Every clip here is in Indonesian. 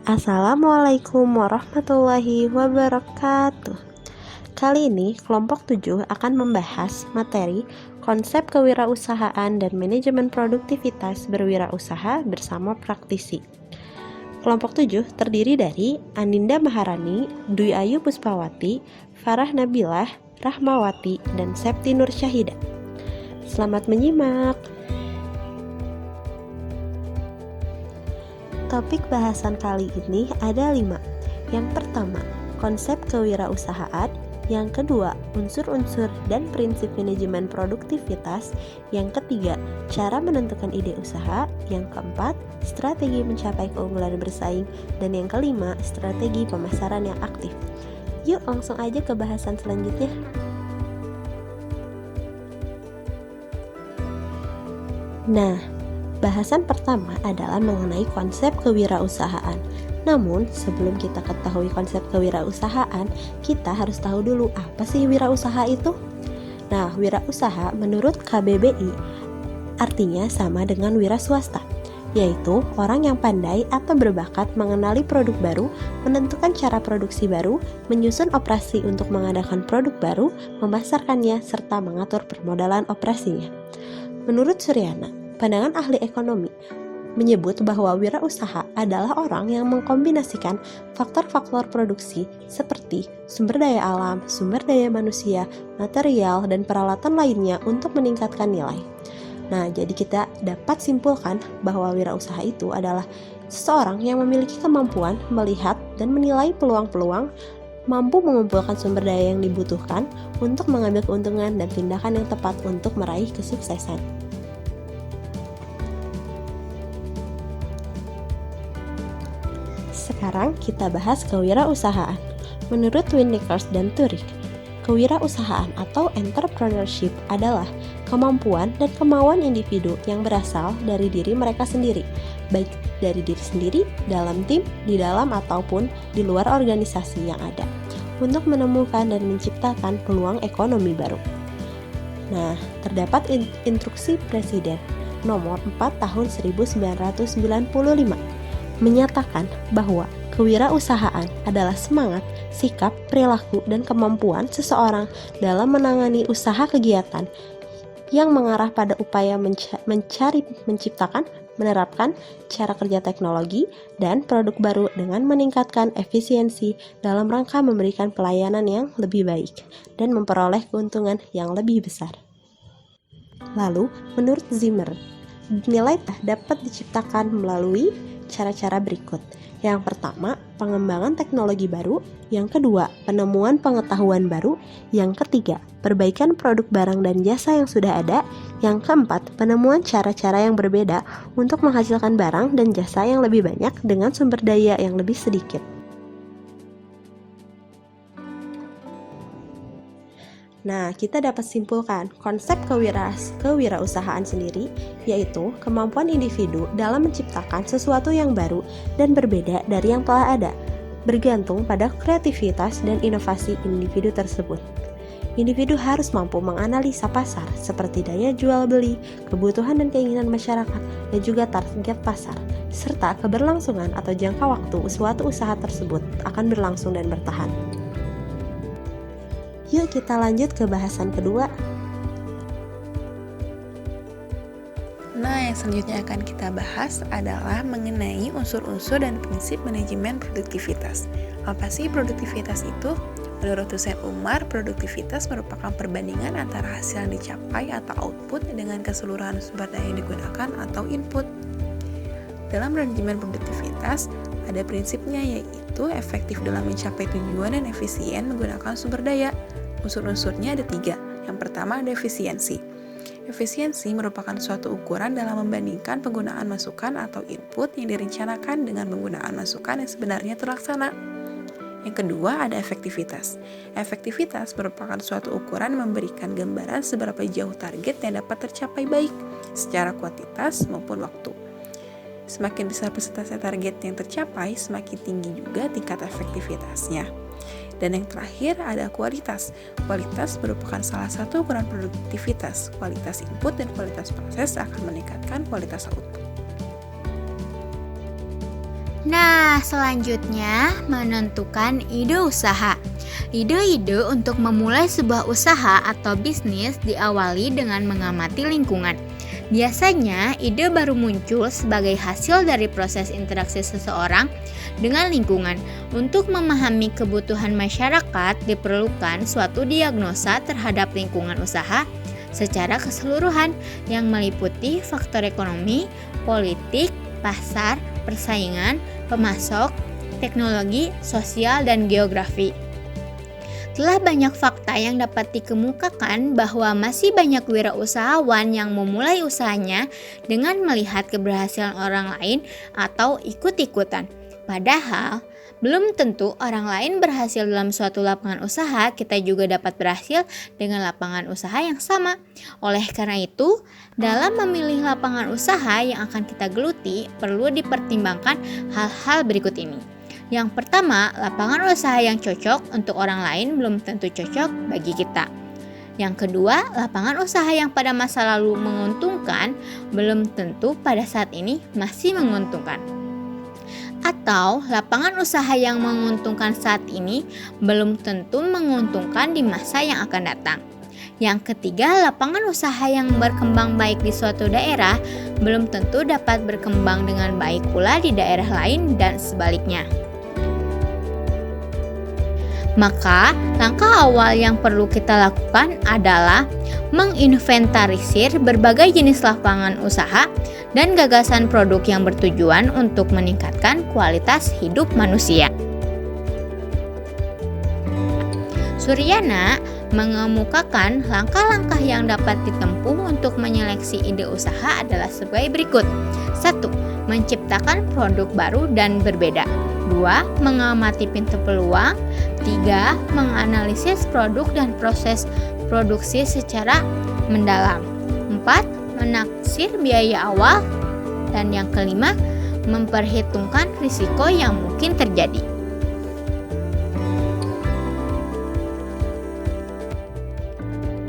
Assalamualaikum warahmatullahi wabarakatuh. Kali ini kelompok 7 akan membahas materi konsep kewirausahaan dan manajemen produktivitas berwirausaha bersama praktisi. Kelompok 7 terdiri dari Andinda Maharani, Dwi Ayu Puspawati, Farah Nabilah, Rahmawati, dan Septi Nur Syahida. Selamat menyimak. Topik bahasan kali ini ada 5. Yang pertama, konsep kewirausahaan. Yang kedua, unsur-unsur dan prinsip manajemen produktivitas. Yang ketiga, cara menentukan ide usaha. Yang keempat, strategi mencapai keunggulan bersaing. Dan yang kelima, strategi pemasaran yang aktif. Yuk langsung aja ke bahasan selanjutnya. Nah, bahasan pertama adalah mengenai konsep kewirausahaan. Namun, sebelum kita ketahui konsep kewirausahaan, kita harus tahu dulu apa sih wirausaha itu. Nah, wirausaha menurut KBBI artinya sama dengan wira swasta, yaitu orang yang pandai atau berbakat mengenali produk baru, menentukan cara produksi baru, menyusun operasi untuk mengadakan produk baru, memasarkannya, serta mengatur permodalan operasinya. Menurut Suryana, pandangan ahli ekonomi, menyebut bahwa wirausaha adalah orang yang mengkombinasikan faktor-faktor produksi seperti sumber daya alam, sumber daya manusia, material, dan peralatan lainnya untuk meningkatkan nilai. Nah, jadi kita dapat simpulkan bahwa wirausaha itu adalah seseorang yang memiliki kemampuan melihat dan menilai peluang-peluang, mampu mengumpulkan sumber daya yang dibutuhkan untuk mengambil keuntungan dan tindakan yang tepat untuk meraih kesuksesan. Sekarang kita bahas kewirausahaan. Menurut Winnickers dan Turek, kewirausahaan atau entrepreneurship adalah kemampuan dan kemauan individu yang berasal dari diri mereka sendiri, baik dari diri sendiri, dalam tim, di dalam ataupun di luar organisasi yang ada, untuk menemukan dan menciptakan peluang ekonomi baru. Nah, terdapat instruksi Presiden nomor 4 tahun 1995 menyatakan bahwa kewirausahaan adalah semangat, sikap, perilaku, dan kemampuan seseorang dalam menangani usaha kegiatan yang mengarah pada upaya menciptakan, menerapkan cara kerja teknologi dan produk baru dengan meningkatkan efisiensi dalam rangka memberikan pelayanan yang lebih baik dan memperoleh keuntungan yang lebih besar. Lalu, menurut Zimmer, nilai dapat diciptakan melalui cara-cara berikut. Yang pertama, pengembangan teknologi baru. Yang kedua, penemuan pengetahuan baru. Yang ketiga, perbaikan produk barang dan jasa yang sudah ada. Yang keempat, penemuan cara-cara yang berbeda untuk menghasilkan barang dan jasa yang lebih banyak dengan sumber daya yang lebih sedikit. Nah, kita dapat simpulkan konsep kewirausahaan sendiri, yaitu kemampuan individu dalam menciptakan sesuatu yang baru dan berbeda dari yang telah ada, bergantung pada kreativitas dan inovasi individu tersebut. Individu harus mampu menganalisa pasar seperti daya jual beli, kebutuhan dan keinginan masyarakat, dan juga target pasar, serta keberlangsungan atau jangka waktu suatu usaha tersebut akan berlangsung dan bertahan. Yuk kita lanjut ke bahasan kedua. Nah, yang selanjutnya akan kita bahas adalah mengenai unsur-unsur dan prinsip manajemen produktivitas. Apa sih produktivitas itu? Menurut Hussein Umar, produktivitas merupakan perbandingan antara hasil yang dicapai atau output dengan keseluruhan sumber daya yang digunakan atau input. Dalam manajemen produktivitas, ada prinsipnya yaitu efektif dalam mencapai tujuan dan efisien menggunakan sumber daya. Unsur-unsurnya ada 3. Yang pertama ada efisiensi. Efisiensi merupakan suatu ukuran dalam membandingkan penggunaan masukan atau input yang direncanakan dengan penggunaan masukan yang sebenarnya terlaksana. Yang kedua ada efektivitas. Efektivitas merupakan suatu ukuran memberikan gambaran seberapa jauh target yang dapat tercapai baik secara kuantitas maupun waktu. Semakin besar persentase target yang tercapai, semakin tinggi juga tingkat efektivitasnya. Dan yang terakhir ada kualitas. Kualitas merupakan salah satu ukuran produktivitas. Kualitas input dan kualitas proses akan meningkatkan kualitas output. Nah, selanjutnya menentukan ide usaha. Ide-ide untuk memulai sebuah usaha atau bisnis diawali dengan mengamati lingkungan. Biasanya, ide baru muncul sebagai hasil dari proses interaksi seseorang dengan lingkungan. Untuk memahami kebutuhan masyarakat, diperlukan suatu diagnosa terhadap lingkungan usaha secara keseluruhan yang meliputi faktor ekonomi, politik, pasar, persaingan, pemasok, teknologi, sosial, dan geografi. Telah banyak fakta yang dapat dikemukakan bahwa masih banyak wirausahawan yang memulai usahanya dengan melihat keberhasilan orang lain atau ikut-ikutan. Padahal, belum tentu orang lain berhasil dalam suatu lapangan usaha, kita juga dapat berhasil dengan lapangan usaha yang sama. Oleh karena itu, dalam memilih lapangan usaha yang akan kita geluti, perlu dipertimbangkan hal-hal berikut ini. Yang pertama, lapangan usaha yang cocok untuk orang lain belum tentu cocok bagi kita. Yang kedua, lapangan usaha yang pada masa lalu menguntungkan belum tentu pada saat ini masih menguntungkan. Atau lapangan usaha yang menguntungkan saat ini belum tentu menguntungkan di masa yang akan datang. Yang ketiga, lapangan usaha yang berkembang baik di suatu daerah belum tentu dapat berkembang dengan baik pula di daerah lain dan sebaliknya. Maka, langkah awal yang perlu kita lakukan adalah menginventarisir berbagai jenis lapangan usaha dan gagasan produk yang bertujuan untuk meningkatkan kualitas hidup manusia. Suryana mengemukakan langkah-langkah yang dapat ditempuh untuk menyeleksi ide usaha adalah sebagai berikut. 1. Menciptakan produk baru dan berbeda. 2. Mengamati pintu peluang. 3. Menganalisis produk dan proses produksi secara mendalam. 4. Menaksir biaya awal. Dan yang kelima, memperhitungkan risiko yang mungkin terjadi.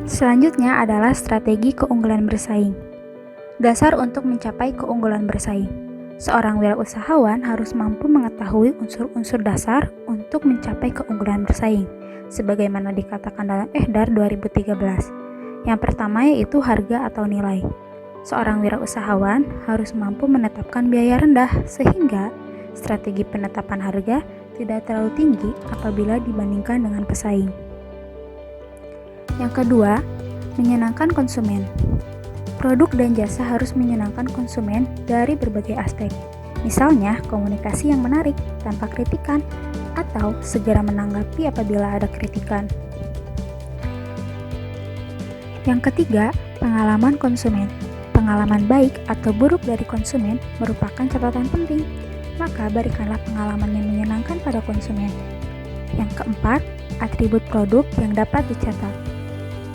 Selanjutnya adalah strategi keunggulan bersaing. Dasar untuk mencapai keunggulan bersaing. Seorang wirausahawan harus mampu mengetahui unsur-unsur dasar untuk mencapai keunggulan bersaing, sebagaimana dikatakan dalam Ehdar 2013. Yang pertama yaitu harga atau nilai. Seorang wirausahawan harus mampu menetapkan biaya rendah, sehingga strategi penetapan harga tidak terlalu tinggi apabila dibandingkan dengan pesaing. Yang kedua, menyenangkan konsumen. Produk dan jasa harus menyenangkan konsumen dari berbagai aspek. Misalnya, komunikasi yang menarik tanpa kritikan atau segera menanggapi apabila ada kritikan. Yang ketiga, pengalaman konsumen. Pengalaman baik atau buruk dari konsumen merupakan catatan penting, maka berikanlah pengalaman yang menyenangkan pada konsumen. Yang keempat, atribut produk yang dapat dicatat.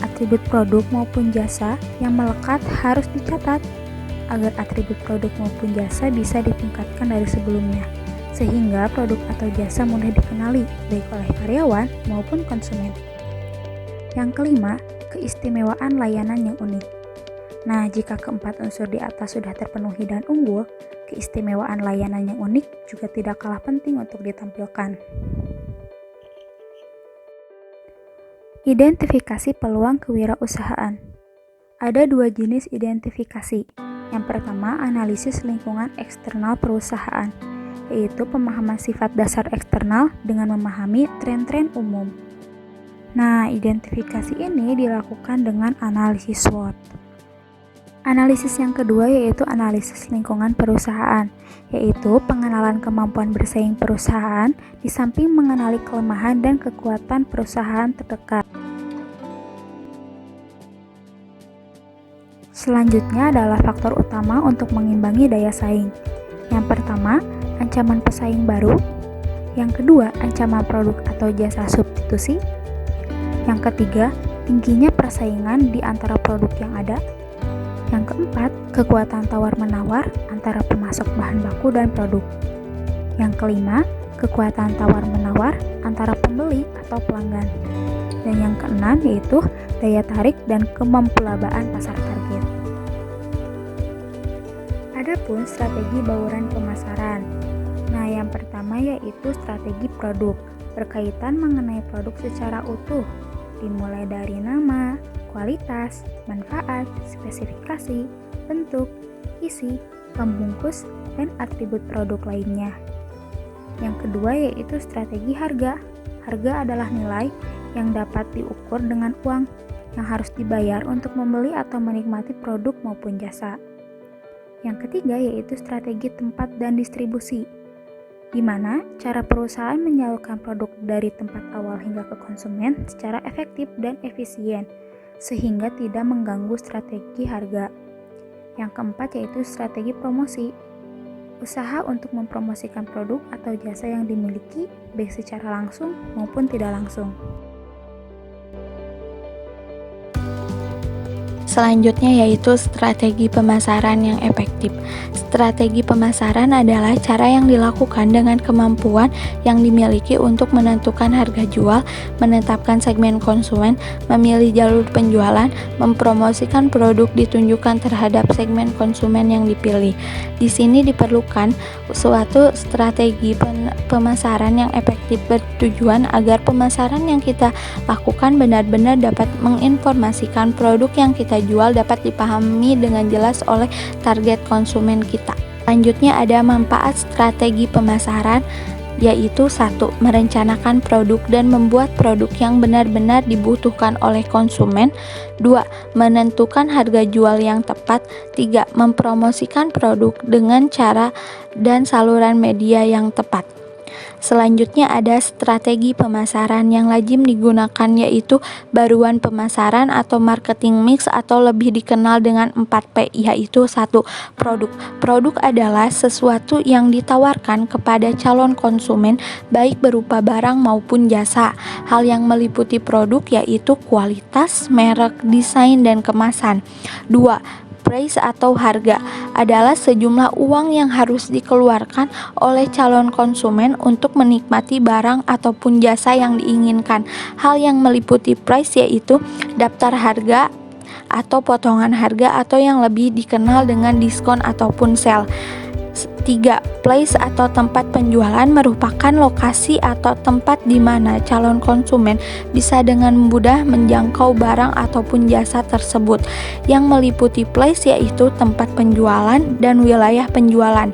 Atribut produk maupun jasa yang melekat harus dicatat agar atribut produk maupun jasa bisa ditingkatkan dari sebelumnya, sehingga produk atau jasa mudah dikenali baik oleh karyawan maupun konsumen. Yang kelima, keistimewaan layanan yang unik. Nah, jika keempat unsur di atas sudah terpenuhi dan unggul, keistimewaan layanan yang unik juga tidak kalah penting untuk ditampilkan. Identifikasi peluang kewirausahaan. Ada dua jenis identifikasi. Yang pertama, analisis lingkungan eksternal perusahaan, yaitu pemahaman sifat dasar eksternal dengan memahami tren-tren umum. Nah, identifikasi ini dilakukan dengan analisis SWOT. Analisis yang kedua yaitu analisis lingkungan perusahaan, yaitu pengenalan kemampuan bersaing perusahaan di samping mengenali kelemahan dan kekuatan perusahaan terdekat. Selanjutnya adalah faktor utama untuk mengimbangi daya saing. Yang pertama, ancaman pesaing baru. Yang kedua, ancaman produk atau jasa substitusi. Yang ketiga, tingginya persaingan di antara produk yang ada. Yang keempat, kekuatan tawar-menawar antara pemasok bahan baku dan produk. Yang kelima, kekuatan tawar-menawar antara pembeli atau pelanggan. Dan yang keenam yaitu daya tarik dan kemampuan pasar target. Adapun strategi bauran pemasaran. Nah, yang pertama yaitu strategi produk, berkaitan mengenai produk secara utuh, dimulai dari nama, kualitas, manfaat, spesifikasi, bentuk, isi, pembungkus, dan atribut produk lainnya. Yang kedua yaitu strategi harga. Harga adalah nilai yang dapat diukur dengan uang yang harus dibayar untuk membeli atau menikmati produk maupun jasa. Yang ketiga yaitu strategi tempat dan distribusi, di mana cara perusahaan menyalurkan produk dari tempat awal hingga ke konsumen secara efektif dan efisien, sehingga tidak mengganggu strategi harga. Yang keempat yaitu strategi promosi, usaha untuk mempromosikan produk atau jasa yang dimiliki baik secara langsung maupun tidak langsung. Selanjutnya yaitu strategi pemasaran yang efektif. Strategi pemasaran adalah cara yang dilakukan dengan kemampuan yang dimiliki untuk menentukan harga jual, menetapkan segmen konsumen, memilih jalur penjualan, mempromosikan produk ditunjukkan terhadap segmen konsumen yang dipilih. Di sini diperlukan suatu strategi pemasaran yang efektif bertujuan agar pemasaran yang kita lakukan benar-benar dapat menginformasikan produk yang kita jual dapat dipahami dengan jelas oleh target konsumen kita. Selanjutnya ada manfaat strategi pemasaran, yaitu 1. Merencanakan produk dan membuat produk yang benar-benar dibutuhkan oleh konsumen. 2. Menentukan harga jual yang tepat. 3. Mempromosikan produk dengan cara dan saluran media yang tepat. Selanjutnya ada strategi pemasaran yang lazim digunakan, yaitu baruan pemasaran atau marketing mix atau lebih dikenal dengan 4P, yaitu 1. Produk. Produk adalah sesuatu yang ditawarkan kepada calon konsumen baik berupa barang maupun jasa. Hal yang meliputi produk yaitu kualitas, merek, desain, dan kemasan. 2. Price atau harga adalah sejumlah uang yang harus dikeluarkan oleh calon konsumen untuk menikmati barang ataupun jasa yang diinginkan. Hal yang meliputi price yaitu daftar harga atau potongan harga atau yang lebih dikenal dengan diskon ataupun sale. 3. Place atau tempat penjualan merupakan lokasi atau tempat di mana calon konsumen bisa dengan mudah menjangkau barang ataupun jasa tersebut. Yang meliputi place yaitu tempat penjualan dan wilayah penjualan.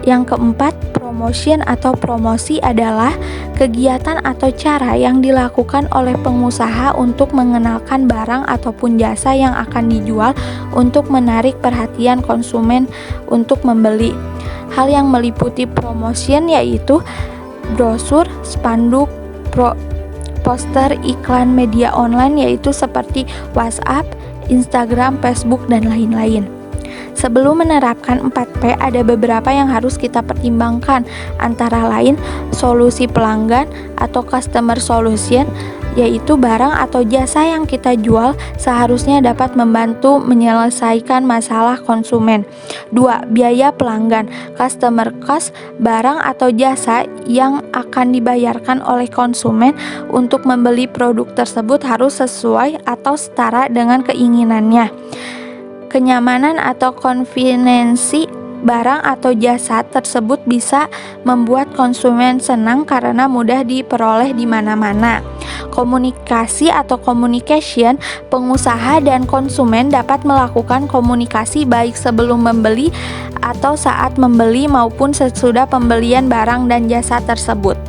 Yang keempat, promotion atau promosi adalah kegiatan atau cara yang dilakukan oleh pengusaha untuk mengenalkan barang ataupun jasa yang akan dijual untuk menarik perhatian konsumen untuk membeli. Hal yang meliputi promotion yaitu brosur, spanduk, poster, iklan, media online yaitu seperti WhatsApp, Instagram, Facebook, dan lain-lain. Sebelum menerapkan 4P, ada beberapa yang harus kita pertimbangkan, antara lain solusi pelanggan atau customer solution, yaitu barang atau jasa yang kita jual seharusnya dapat membantu menyelesaikan masalah konsumen. 2. Biaya pelanggan, customer cost, barang atau jasa yang akan dibayarkan oleh konsumen untuk membeli produk tersebut harus sesuai atau setara dengan keinginannya. Kenyamanan atau konveniensi barang atau jasa tersebut bisa membuat konsumen senang karena mudah diperoleh di mana-mana. Komunikasi atau communication, pengusaha dan konsumen dapat melakukan komunikasi baik sebelum membeli atau saat membeli maupun sesudah pembelian barang dan jasa tersebut.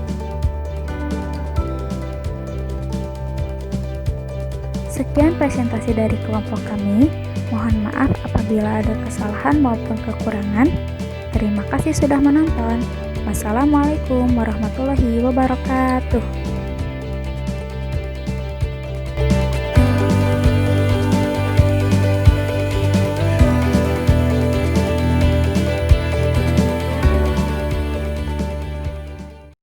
Sekian presentasi dari kelompok kami. Mohon maaf apabila ada kesalahan maupun kekurangan. Terima kasih sudah menonton. Wassalamualaikum warahmatullahi wabarakatuh.